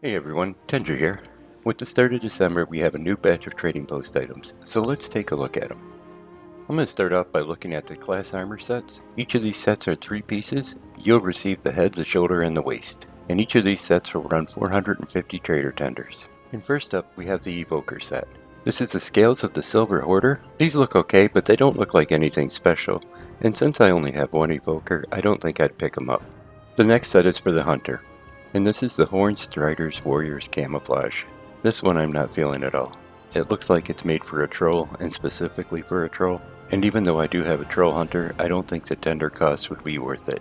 Hey everyone, Tendra here. With the start of December, we have a new batch of trading post items, so let's take a look at them. I'm going to start off by looking at the class armor sets. Each of these sets are 3 pieces. You'll receive the head, the shoulder, and the waist. And each of these sets will run 450 trader tenders. And first up, we have the Evoker set. This is the scales of the Silver Hoarder. These look okay, but they don't look like anything special. And since I only have one Evoker, I don't think I'd pick them up. The next set is for the Hunter. And this is the Horned Strider's Warrior's Camouflage. This one I'm not feeling at all. It looks like it's made for a troll, and specifically for a troll. And even though I do have a troll hunter, I don't think the tender cost would be worth it.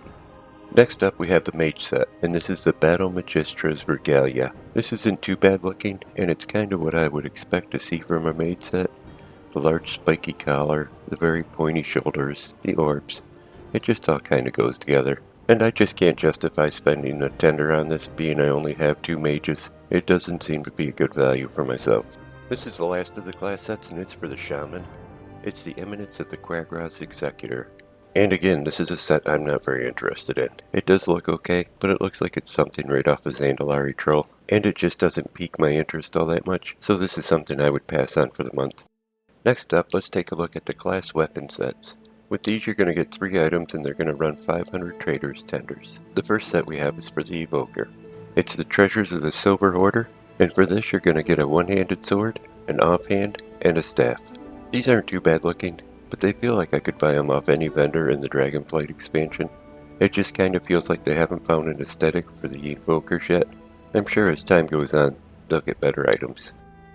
Next up we have the Mage set, and this is the Battle Magistra's Regalia. This isn't too bad looking, and it's kind of what I would expect to see from a Mage set. The large spiky collar, the very pointy shoulders, the orbs. It just all kind of goes together. And I just can't justify spending a tender on this, being I only have 2 mages. It doesn't seem to be a good value for myself. This is the last of the class sets, and it's for the Shaman. It's the Eminence of the Quagros Executor. And again, this is a set I'm not very interested in. It does look okay, but it looks like it's something right off of Zandalari Troll, and it just doesn't pique my interest all that much, so this is something I would pass on for the month. Next up, let's take a look at the class weapon sets. With these you're going to get 3 items and they're going to run 500 traders tenders. The first set we have is for the Evoker. It's the Treasures of the Silver Hoarder, and for this you're going to get a one-handed sword, an offhand, and a staff. These aren't too bad looking, but they feel like I could buy them off any vendor in the Dragonflight expansion. It just kind of feels like they haven't found an aesthetic for the Evokers yet. I'm sure as time goes on, they'll get better items.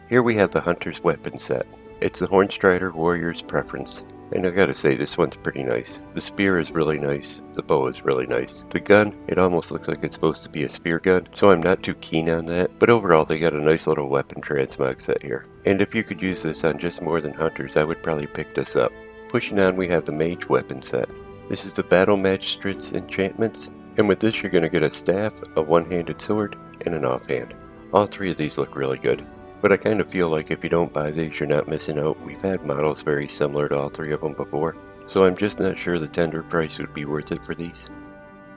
Here we have the Hunter's Weapon set. It's the Hornstrider Warrior's Preference. And I gotta say, this one's pretty nice. The spear is really nice. The bow is really nice. The gun, it almost looks like it's supposed to be a spear gun, so I'm not too keen on that. But overall, they got a nice little weapon transmog set here. And if you could use this on just more than hunters, I would probably pick this up. Pushing on, we have the Mage weapon set. This is the Battle Magistrate's Enchantments. And with this, you're gonna get a staff, a one-handed sword, and an offhand. All 3 of these look really good. But I kind of feel like if you don't buy these, you're not missing out. We've had models very similar to all 3 of them before, so I'm just not sure the tender price would be worth it for these.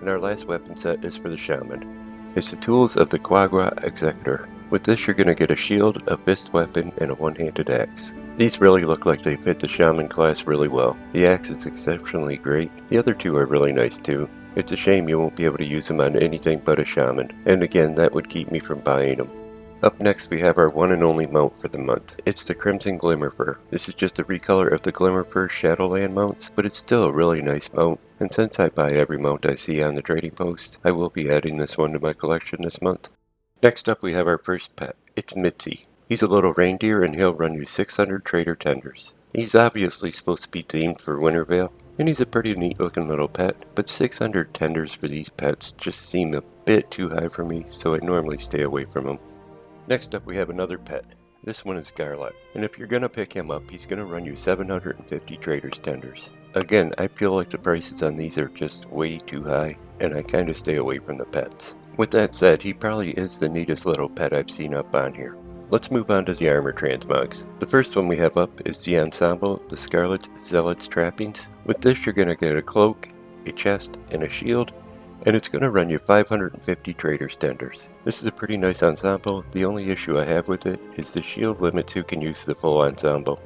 And our last weapon set is for the Shaman. It's the Tools of the Quagros Executor. With this you're going to get a shield, a fist weapon, and a one-handed axe. These really look like they fit the Shaman class really well. The axe is exceptionally great. The other 2 are really nice too. It's a shame you won't be able to use them on anything but a Shaman, and again that would keep me from buying them. Up next we have our one and only mount for the month. It's the Crimson Glimmer Fer. This is just a recolor of the Glimmer Fer Shadowland mounts, but it's still a really nice mount. And since I buy every mount I see on the trading post, I will be adding this one to my collection this month. Next up we have our first pet. It's Mitzy. He's a little reindeer and he'll run you 600 trader tenders. He's obviously supposed to be themed for Wintervale, and he's a pretty neat looking little pet, but 600 tenders for these pets just seem a bit too high for me, so I normally stay away from them. Next up we have another pet. This one is Garlot, and if you're gonna pick him up, he's gonna run you 750 traders tenders. Again, I feel like the prices on these are just way too high, and I kinda stay away from the pets. With that said, he probably is the neatest little pet I've seen up on here. Let's move on to the armor transmogs. The first one we have up is the Ensemble, the Scarlet Zealot's Trappings. With this you're gonna get a cloak, a chest, and a shield, and it's going to run you 550 traders tenders. This is a pretty nice ensemble. The only issue I have with it is the shield limits who can use the full ensemble.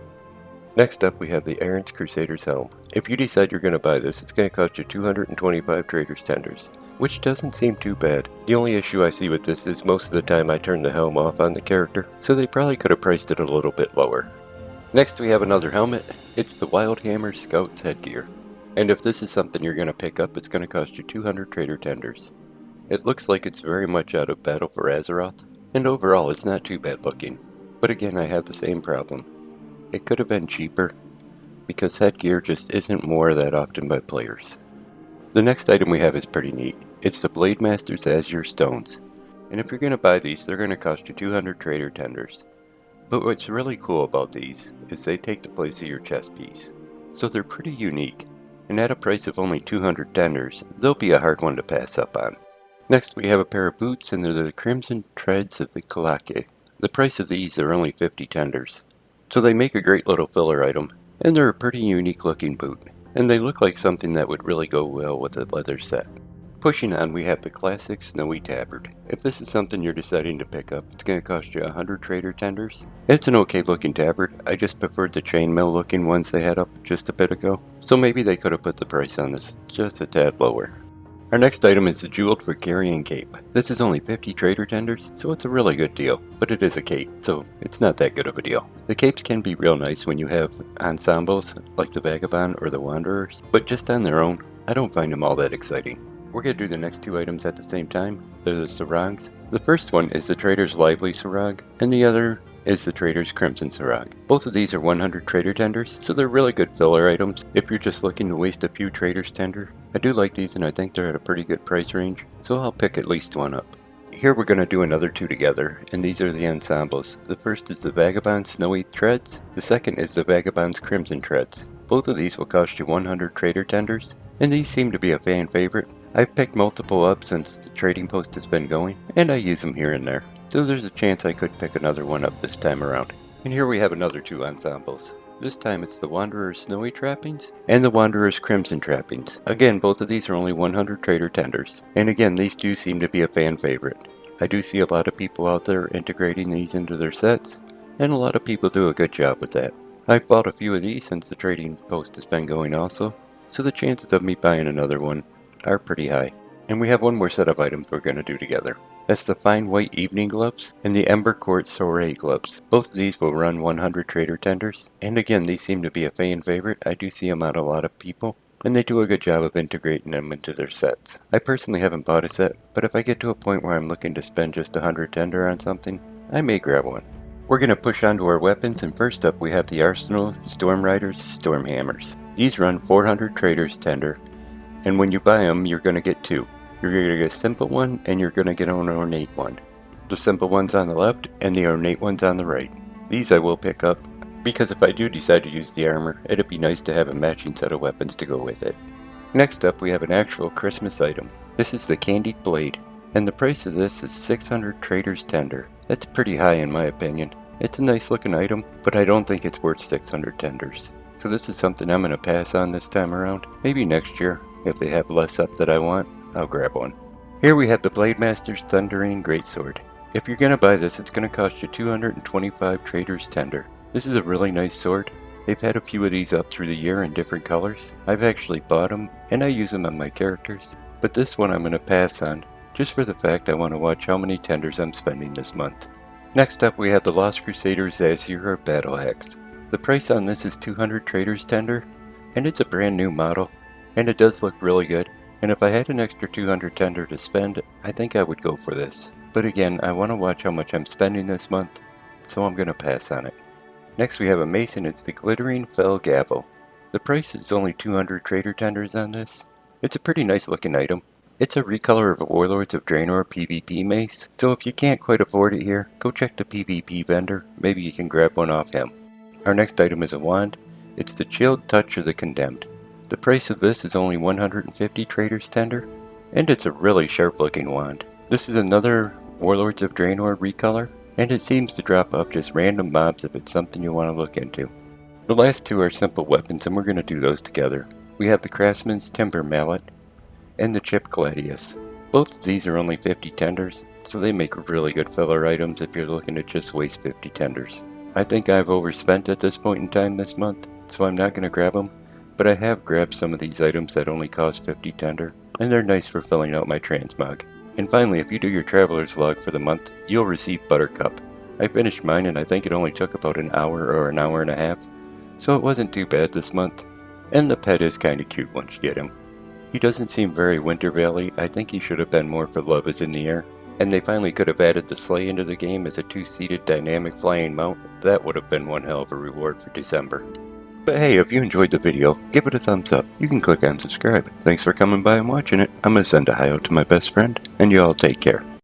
Next up we have the Errant Crusader's Helm. If you decide you're going to buy this, it's going to cost you 225 traders tenders, which doesn't seem too bad. The only issue I see with this is most of the time I turn the helm off on the character, so they probably could have priced it a little bit lower. Next we have another helmet. It's the Wildhammer Scout's headgear. And if this is something you're going to pick up, it's going to cost you 200 trader tenders. It looks like it's very much out of Battle for Azeroth, and overall it's not too bad looking. But again, I have the same problem. It could have been cheaper, because headgear just isn't worn that often by players. The next item we have is pretty neat. It's the Blade Master's Azure Stones. And if you're going to buy these, they're going to cost you 200 trader tenders. But what's really cool about these is they take the place of your chest piece. So they're pretty unique. And at a price of only 200 tenders, they'll be a hard one to pass up on. Next we have a pair of boots, and they're the Crimson Treads of the Kalake. The price of these are only 50 tenders. So they make a great little filler item, and they're a pretty unique looking boot. And they look like something that would really go well with a leather set. Pushing on, we have the classic Snowy Tabard. If this is something you're deciding to pick up, it's going to cost you 100 trader tenders. It's an okay looking tabard. I just preferred the chainmail looking ones they had up just a bit ago, so maybe they could have put the price on this just a tad lower. Our next item is the Jeweled Valkyrian Cape. This is only 50 trader tenders, so it's a really good deal, but it is a cape, so it's not that good of a deal. The capes can be real nice when you have ensembles like the Vagabond or the Wanderers, but just on their own, I don't find them all that exciting. We're going to do the next two items at the same time. They're the Sarags. The first one is the Trader's Lively Sarag, and the other is the Trader's Crimson Sarag. Both of these are 100 trader tenders, so they're really good filler items if you're just looking to waste a few traders tender. I do like these and I think they're at a pretty good price range, so I'll pick at least one up. Here we're going to do another two together, and these are the ensembles. The first is the Vagabonds Snowy Treads, the second is the Vagabonds Crimson Treads. Both of these will cost you 100 trader tenders, and these seem to be a fan favorite. I've picked multiple up since the trading post has been going, and I use them here and there, so there's a chance I could pick another one up this time around. And here we have another two ensembles. This time it's the Wanderer's Snowy Trappings and the Wanderer's Crimson Trappings. Again, both of these are only 100 trader tenders, and again, these do seem to be a fan favorite. I do see a lot of people out there integrating these into their sets, and a lot of people do a good job with that. I've bought a few of these since the trading post has been going also, so the chances of me buying another one are pretty high. And we have one more set of items we're going to do together. That's the Fine White Evening Gloves and the Ember Court Soiree Gloves. Both of these will run 100 trader tenders, and again, these seem to be a fan favorite. I do see them on a lot of people, and they do a good job of integrating them into their sets. I personally haven't bought a set, but if I get to a point where I'm looking to spend just 100 tender on something, I may grab one. We're going to push on to our weapons, and first up we have the Arsenal Storm Riders Storm Hammers. These run 400 traders tender, and when you buy them, you're going to get two. You're going to get a simple one, and you're going to get an ornate one. The simple one's on the left, and the ornate one's on the right. These I will pick up, because if I do decide to use the armor, it'd be nice to have a matching set of weapons to go with it. Next up, we have an actual Christmas item. This is the Candi Blade, and the price of this is 600 traders tender. That's pretty high in my opinion. It's a nice looking item, but I don't think it's worth 600 tenders. So this is something I'm going to pass on this time around. Maybe next year, if they have less up that I want, I'll grab one. Here we have the Blade Master's Thundering Greatsword. If you're going to buy this, it's going to cost you 225 traders tender. This is a really nice sword. They've had a few of these up through the year in different colors. I've actually bought them, and I use them on my characters. But this one I'm going to pass on, just for the fact I want to watch how many tenders I'm spending this month. Next up we have the Lost Crusader's Azure Battle Axe. The price on this is 200 traders tender, and it's a brand new model, and it does look really good. And if I had an extra 200 tender to spend, I think I would go for this. But again, I want to watch how much I'm spending this month, so I'm going to pass on it. Next we have a Mason. It's the Glittering Fell Gavel. The price is only 200 trader tenders on this. It's a pretty nice looking item. It's a recolor of a Warlords of Draenor PvP mace, so if you can't quite afford it here, go check the PvP vendor, maybe you can grab one off him. Our next item is a wand. It's the Chilled Touch of the Condemned. The price of this is only 150 traders tender, and it's a really sharp looking wand. This is another Warlords of Draenor recolor, and it seems to drop off just random mobs if it's something you want to look into. The last two are simple weapons, and we're going to do those together. We have the Craftsman's Timber Mallet and the Chipped Gladius. Both of these are only 50 tenders, so they make really good filler items if you're looking to just waste 50 tenders. I think I've overspent at this point in time this month, so I'm not going to grab them, but I have grabbed some of these items that only cost 50 tender, and they're nice for filling out my transmog. And finally, if you do your traveler's log for the month, you'll receive Buttercup. I finished mine and I think it only took about an hour or an hour and a half, so it wasn't too bad this month. And the pet is kinda cute once you get him. He doesn't seem very Winter Valley. I think he should have been more for Love is in the Air. And they finally could have added the sleigh into the game as a two-seated dynamic flying mount. That would have been one hell of a reward for December. But hey, if you enjoyed the video, give it a thumbs up. You can click on subscribe. Thanks for coming by and watching it. I'm going to send a hi out to my best friend, and you all take care.